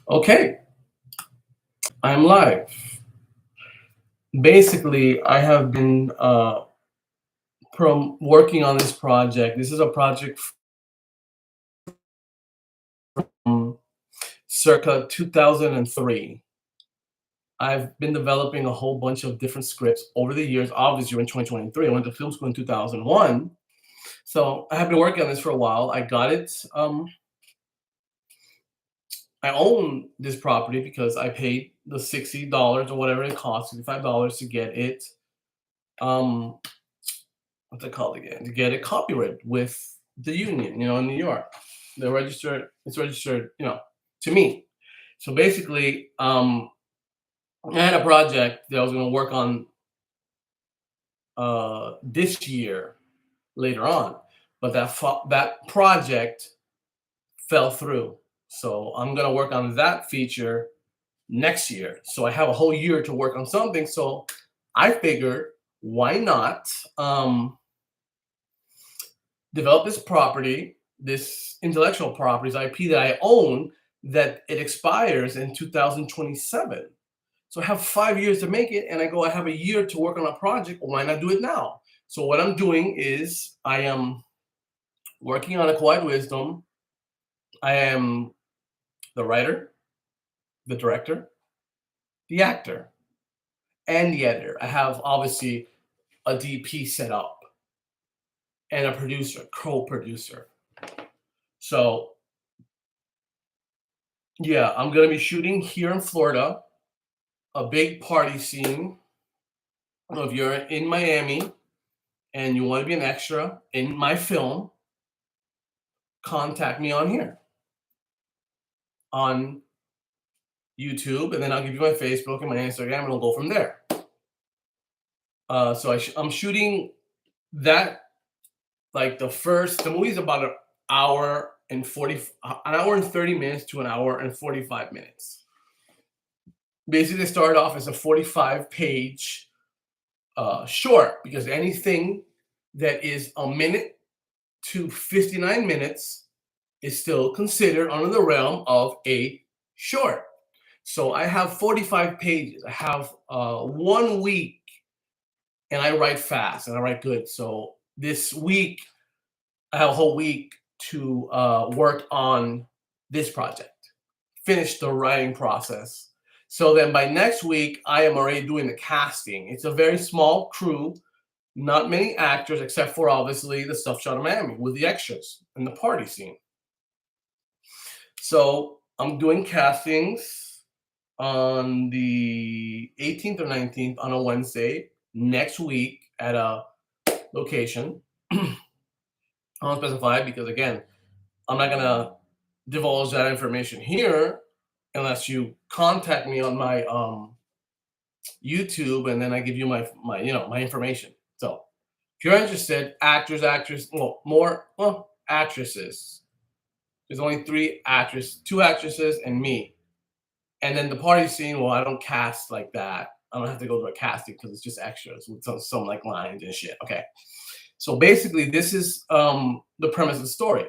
Okay, I'm live. Basically, I have been working on this project. This is a project from circa 2003. I've been developing a whole bunch of different scripts over the years. Obviously, in 2023, I went to film school in 2001. So I have been working on this for a while. I got it. I own this property because I paid the $60 or whatever it costs, $65 to get it. Um, what's it called again? To get it copyrighted with the union, in New York. It's registered, to me. So basically, I had a project that I was going to work on this year later on, but that project fell through. So I'm going to work on that feature next year. So I have a whole year to work on something. So I figured, why not develop this property, this intellectual properties IP that I own, that it expires in 2027. So I have 5 years to make it, and I have a year to work on a project. Why not do it now? So what I'm doing is I am working on a quiet wisdom. I am the writer, the director, the actor, and the editor. I have obviously a DP set up and a producer, co-producer. So yeah, I'm gonna be shooting here in Florida, a big party scene. If you're in Miami and you want to be an extra in my film, contact me on here on YouTube, and then I'll give you my Facebook and my Instagram, and we'll go from there. So I'm shooting that, like the movie's about an hour and 30 minutes to an hour and 45 minutes. Basically, they started off as a 45-page short, because anything that is a minute to 59 minutes is still considered under the realm of a short. So I have 45 pages. I have 1 week, and I write fast and I write good. So this week, I have a whole week to work on this project, finish the writing process. So then by next week, I am already doing the casting. It's a very small crew, not many actors, except for obviously the stuff shot in Miami with the extras and the party scene. So I'm doing castings on the 18th or 19th on a Wednesday next week at a location. I won't specify because, again, I'm not gonna divulge that information here unless you contact me on my YouTube, and then I give you my information. So if you're interested, actresses. There's only two actresses and me. And then the party scene, well, I don't cast like that. I don't have to go to a casting because it's just extras with some like lines and shit. Okay. So basically, this is the premise of the story.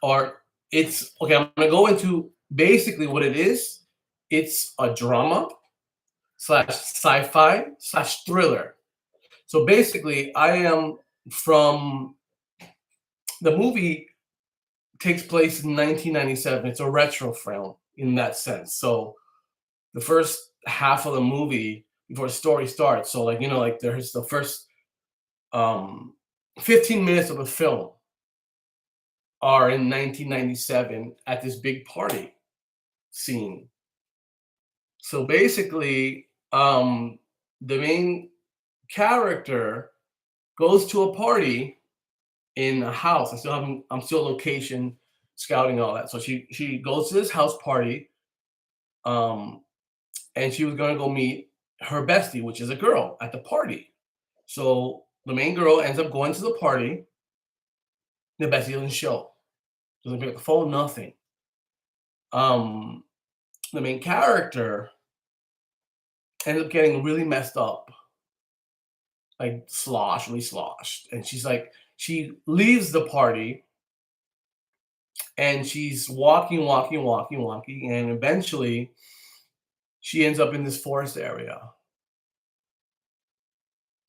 Or it's okay, I'm gonna go into basically what it is. It's a drama slash sci-fi slash thriller. So basically, I am from the movie takes place in 1997. It's a retro film in that sense. So the first half of the movie before the story starts. So like there's the first 15 minutes of the film are in 1997 at this big party scene. So basically, the main character goes to a party in a house. I'm still location scouting all that. So she goes to this house party, and she was gonna go meet her bestie, which is a girl, at the party. So the main girl ends up going to the party. The bestie doesn't show. Doesn't pick up the phone. Nothing. Um, the main character ends up getting really messed up, like really sloshed. And she leaves the party And she's walking, walking, walking, walking, and eventually she ends up in this forest area.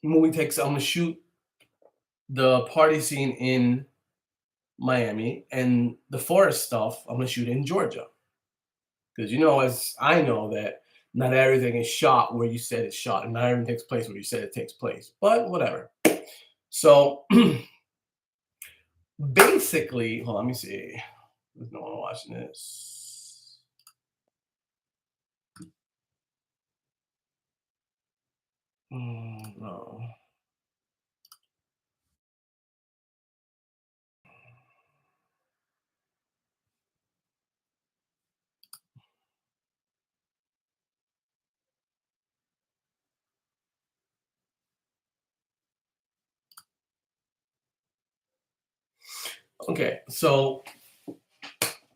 Movie takes. I'm gonna shoot the party scene in Miami, and the forest stuff I'm gonna shoot in Georgia. Because as I know that not everything is shot where you said it's shot, and not everything takes place where you said it takes place. But whatever. So basically, hold on, let me see. There's no one watching this. No. Okay, so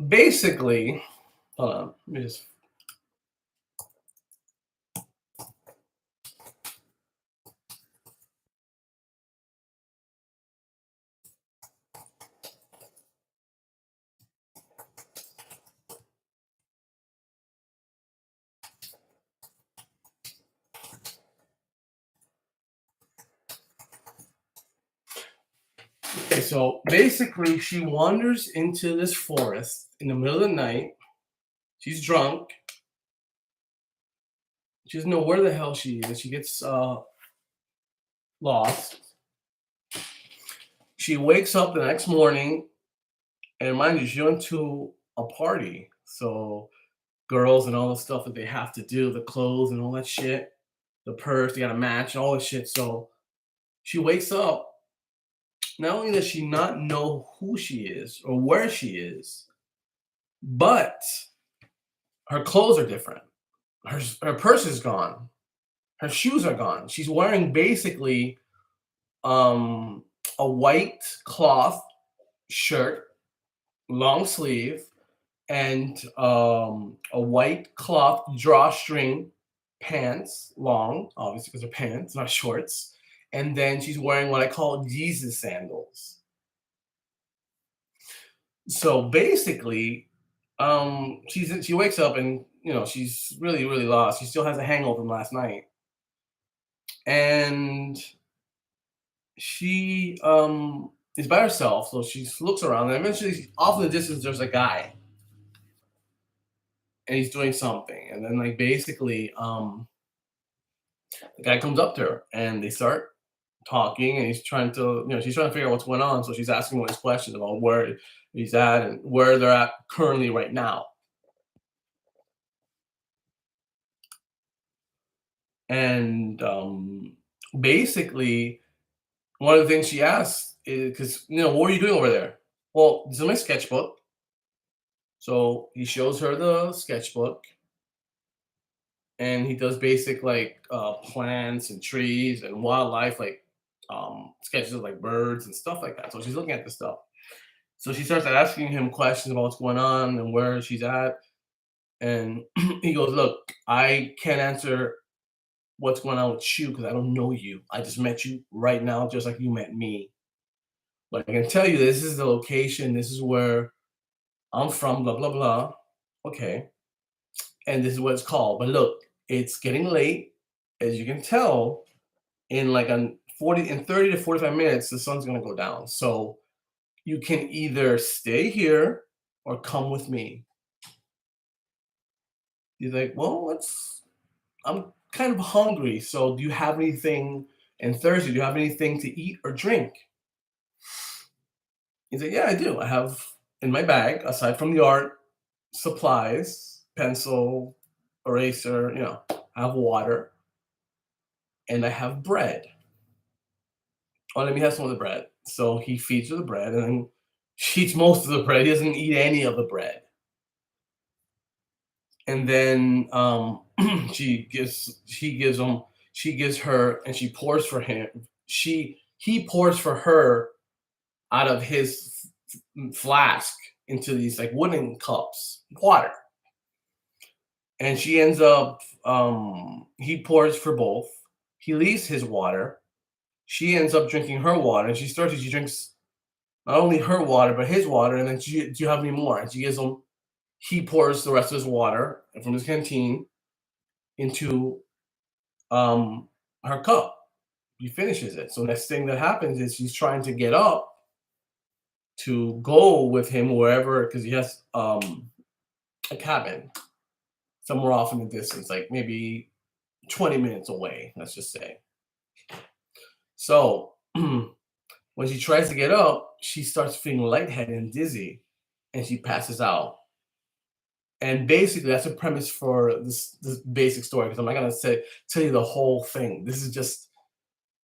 basically, hold on, let me just. Okay, so basically, she wanders into this forest in the middle of the night. She's drunk. She doesn't know where the hell she is. She gets lost. She wakes up the next morning, and mind you, she went to a party. So girls and all the stuff that they have to do, the clothes and all that shit, the purse, they got to match and all that shit. So she wakes up. Not only does she not know who she is or where she is, but her clothes are different. Her purse is gone. Her shoes are gone. She's wearing basically um, a white cloth shirt, long sleeve, and a white cloth drawstring pants, long, obviously because they're pants, not shorts. And then she's wearing what I call Jesus sandals. So basically, she wakes up and she's really really lost. She still has a hangover from last night, and she is by herself. So she looks around, and eventually, off in the distance, there's a guy, and he's doing something. And then, like, basically, the guy comes up to her, and they start talking, and she's trying to figure out what's going on. So she's asking him his questions about where he's at and where they're at currently right now. And basically, one of the things she asks is, because what are you doing over there? Well, this is my sketchbook. So he shows her the sketchbook, and he does basic like plants and trees and wildlife, like sketches of like birds and stuff like that. So she's looking at this stuff. So she starts asking him questions about what's going on and where she's at. And he goes, "Look, I can't answer what's going on with you because I don't know you. I just met you right now, just like you met me. But I can tell you this is the location, this is where I'm from, blah, blah, blah. Okay. And this is what it's called. But look, it's getting late. As you can tell, in like a 30 to 45 minutes, the sun's gonna go down. So you can either stay here or come with me." He's like, "Well, I'm kind of hungry. So do you have anything?" And Thursday, "Do you have anything to eat or drink?" He's like, "Yeah, I do. I have in my bag, aside from the art supplies, pencil, eraser, I have water and I have bread." Oh, let me have some of the bread. So he feeds her the bread, and then she eats most of the bread. He doesn't eat any of the bread. And then she gives her, and she pours for him. He pours for her out of his flask into these like wooden cups, water. And she ends up, he pours for both. He leaves his water. She ends up drinking her water, and she drinks not only her water, but his water. And then she, do you have any more? And she gives him, he pours the rest of his water from his canteen into um, her cup. He finishes it. So next thing that happens is she's trying to get up to go with him wherever, because he has a cabin somewhere off in the distance, like maybe 20 minutes away, let's just say. So when she tries to get up, she starts feeling lightheaded and dizzy, and she passes out. And basically, that's the premise for this basic story. Because I'm not gonna say tell you the whole thing. This is just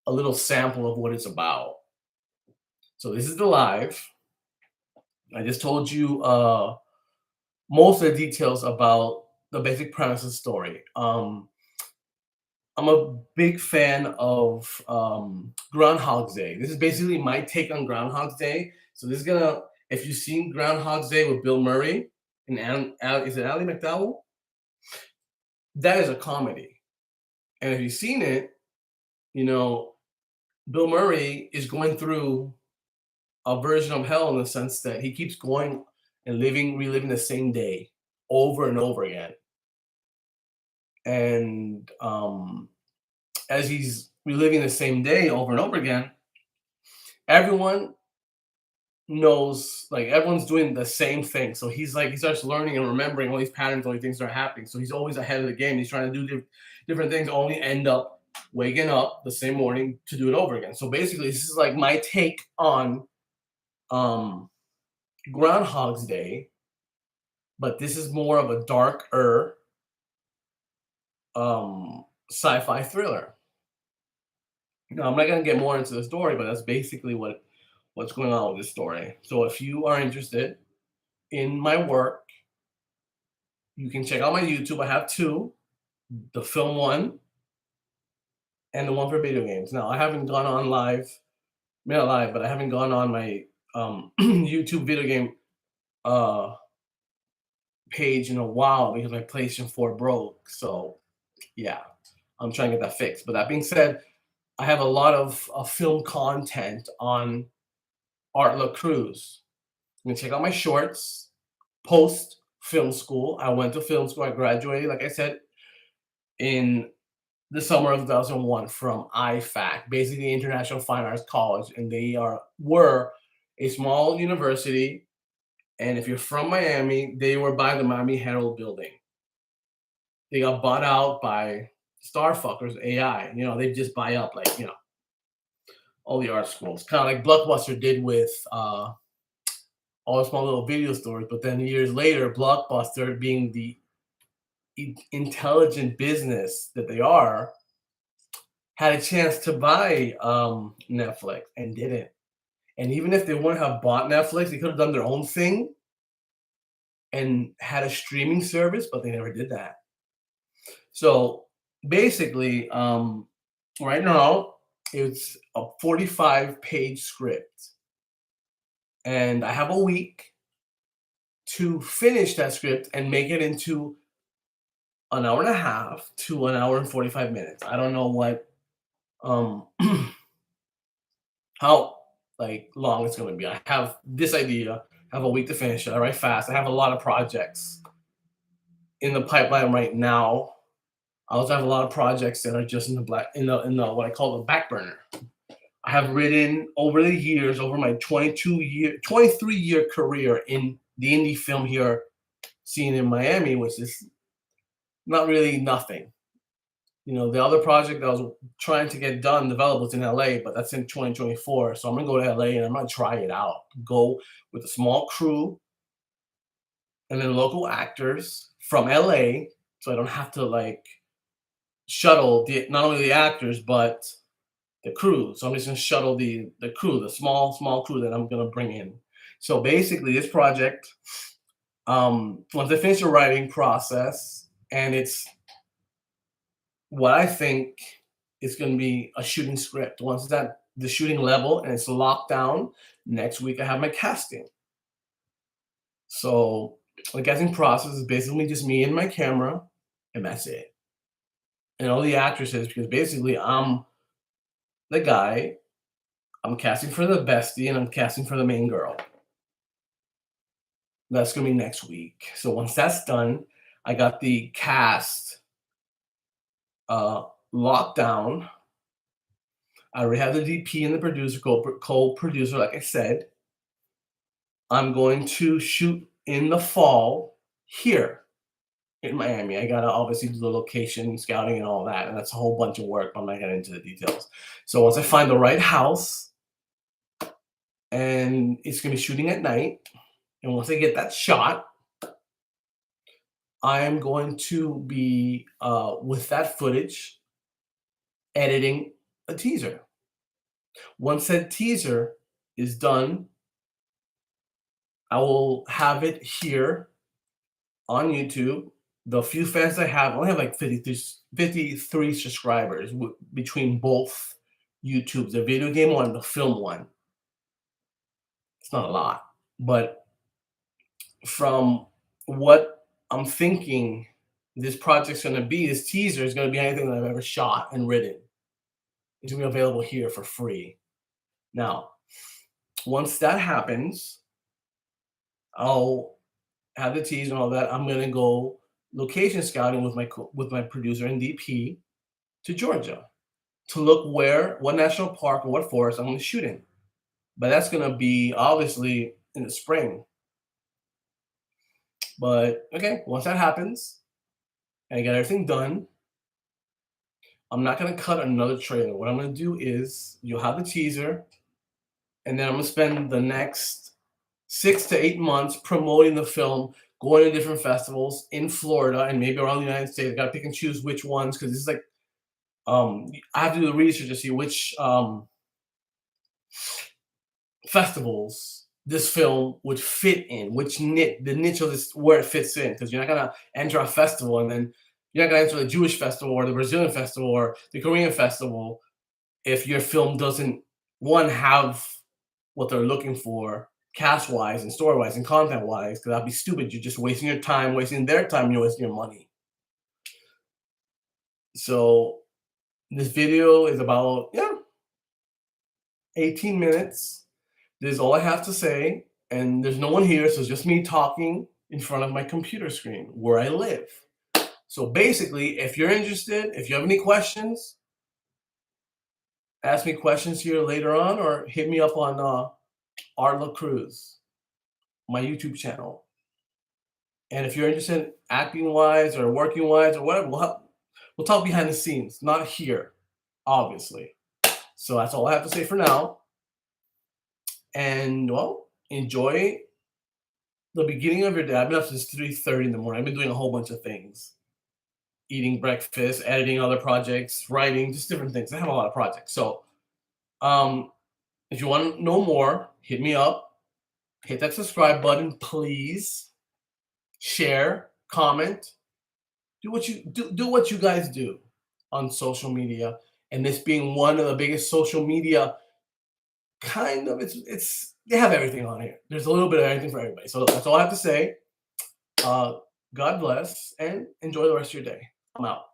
a little sample of what it's about. So this is the live. I just told you most of the details about the basic premise of the story. I'm a big fan of Groundhog's Day. This is basically my take on Groundhog's Day. So this is gonna, if you've seen Groundhog's Day with Bill Murray and is it Ally McDowell? That is a comedy. And if you've seen it, you know, Bill Murray is going through a version of hell in the sense that he keeps going and reliving the same day over and over again. And as he's reliving the same day over and over again, everyone knows, like everyone's doing the same thing. So he's like, he starts learning and remembering all these patterns, all these things that are happening. So he's always ahead of the game. He's trying to do different things, only end up waking up the same morning to do it over again. So basically, this is like my take on um Groundhog's Day, but this is more of a darker sci-fi thriller. No, I'm not gonna get more into the story, but that's basically what's going on with this story. So if you are interested in my work, you can check out my YouTube. I have two, the film one and the one for video games. Now I haven't gone on live, not live, but I haven't gone on my YouTube video game uh page in a while because my PlayStation 4 broke. So yeah, I'm trying to get that fixed. But that being said, I have a lot of film content on Art La Cruz. You can check out my shorts post film school. I went to film school. I graduated, like I said, in the summer of 2001 from IFAC, basically International Fine Arts College, and they were a small university. And if you're from Miami, they were by the Miami Herald building. They got bought out by Starfuckers AI. You know, they just buy up like, you know, all the art schools, kind of like Blockbuster did with all the small little video stores. But then years later, Blockbuster, being the intelligent business that they are, had a chance to buy Netflix and didn't. And even if they wouldn't have bought Netflix, they could have done their own thing and had a streaming service, but they never did that. So basically, right now, it's a 45-page script. And I have a week to finish that script and make it into an hour and a half to an hour and 45 minutes. I don't know what um how like long it's going to be. I have this idea. I have a week to finish it. I write fast. I have a lot of projects in the pipeline right now. I also have a lot of projects that are just in the what I call the back burner. I have written over the years, over my 23-year career in the indie film here scene in Miami, which is not really nothing. You know, the other project that I was trying to get done, developed, was in LA, but that's in 2024. So I'm gonna go to LA and I'm gonna try it out. Go with a small crew and then local actors from LA, so I don't have to like shuttle not only the actors but the crew. So I'm just gonna shuttle the crew, the small crew that I'm gonna bring in. So basically, this project, once I finish the writing process, and it's what I think is going to be a shooting script. Once it's at the shooting level and it's locked down, next week I have my casting. So the casting process is basically just me and my camera, and that's it. And all the actresses, because basically I'm the guy I'm casting for the bestie and I'm casting for the main girl. That's gonna be next week. So once that's done, I got the cast locked down. I already have the DP and the producer, co-producer, like I said. I'm going to shoot in the fall here in Miami. I gotta obviously do the location scouting and all that, and that's a whole bunch of work, but I'm not getting into the details. So once I find the right house, and it's gonna be shooting at night, and once I get that shot, I am going to be with that footage editing a teaser. Once that teaser is done, I will have it here on YouTube. The few fans I have, I only have like 53 subscribers between both YouTubes, the video game one and the film one. It's not a lot, but from what I'm thinking this project's gonna be, this teaser is gonna be anything that I've ever shot and written. It's gonna be available here for free. Now, once that happens, I'll have the teaser and all that. I'm gonna go location scouting with my producer and DP to Georgia to look what national park or what forest I'm gonna shoot in. But that's gonna be obviously in the spring. But okay, once that happens and I get everything done, I'm not gonna cut another trailer. What I'm gonna do is you'll have the teaser, and then I'm gonna spend the next 6 to 8 months promoting the film, going to different festivals in Florida and maybe around the United States. I gotta pick and choose which ones because this is like I have to do the research to see which festivals this film would fit in, which the niche of this where it fits in. Because you're not gonna enter a festival and then you're not gonna enter the Jewish festival or the Brazilian festival or the Korean festival if your film doesn't have what they're looking for cast wise and story wise and content wise. Because that'd be stupid. You're just wasting your time, wasting their time, you're wasting your money. So this video is about 18 minutes. This is all I have to say, and there's no one here, so it's just me talking in front of my computer screen where I live. So basically, if you're interested, if you have any questions, ask me questions here later on, or hit me up on Arla Cruz, my YouTube channel. And if you're interested acting wise or working wise or whatever, we'll talk behind the scenes, not here, obviously. So that's all I have to say for now. And well, enjoy the beginning of your day. I've been up since 3:30 in the morning. I've been doing a whole bunch of things. Eating breakfast, editing other projects, writing, just different things. I have a lot of projects. So if you want to know more, hit me up. Hit that subscribe button, please. Share, comment. Do what you guys do on social media. And this being one of the biggest social media it's they have everything on here. There's a little bit of everything for everybody. So that's all I have to say. God bless and enjoy the rest of your day. I'm out.